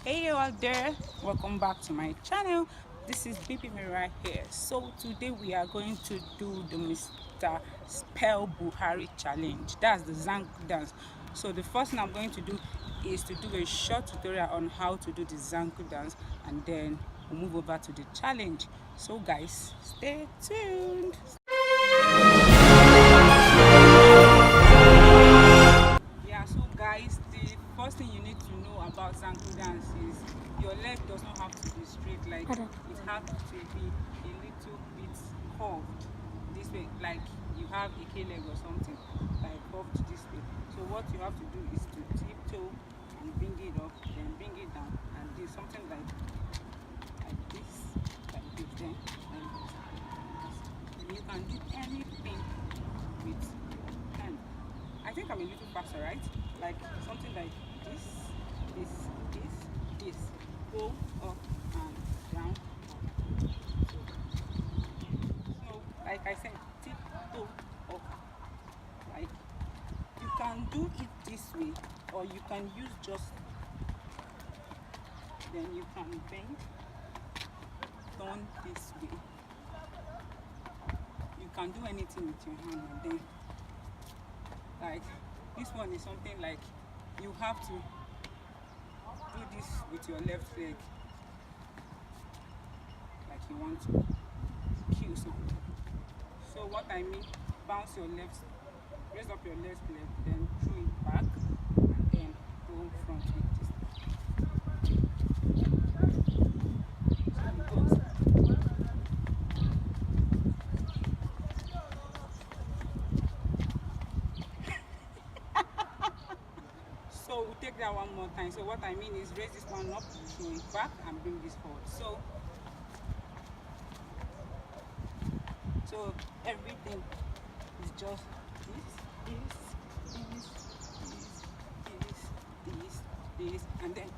Hey you out there, welcome back to my channel. This is Baby Mira here. So today we are going to do the Mr. Spell Buhari challenge. That's the Zanku dance. So the first thing I'm going to do is to do a short tutorial on how to do the Zanku dance, and then we'll move over to the challenge. So guys, stay tuned. Yeah, so guys, the first thing you need to know about Zanku dance is your leg does not have to be straight, like it has to be a little bit curved this way, like you have a K leg or something, like curved this way. So what you have to do is to tiptoe and bring it up, then bring it down, and do something like this, then like this. And you can do anything with your hand. I think I'm a little faster, right? Like something like this, this, this, this. Go up and down. So like I said, tiptoe up. Like you can do it this way, or you can use just, then you can bend, turn this way. You can do anything with your hand, and then like this one is something like you have to do this with your left leg, like you want to kill something. So what I mean, bounce your left, raise up your left leg, then throw it back, and then go front with this. So we'll take that one more time. So what I mean is raise this one up, throw it back, and bring this forward. So everything is just this, and then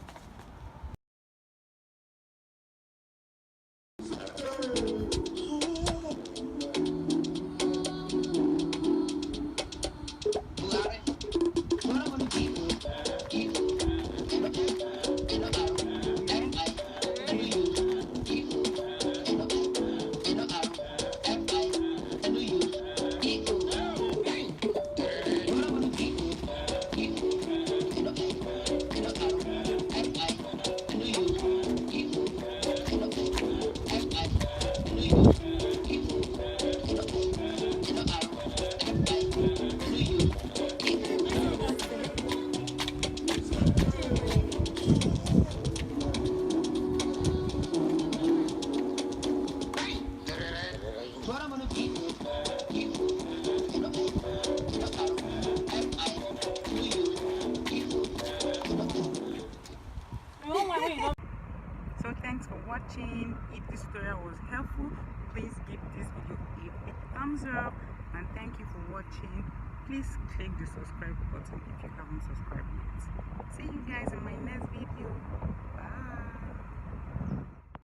so thanks for watching. If this tutorial was helpful, please give this video a big thumbs up, and thank you for watching. Please click the subscribe button if you haven't subscribed yet. See you guys in my next video. Bye.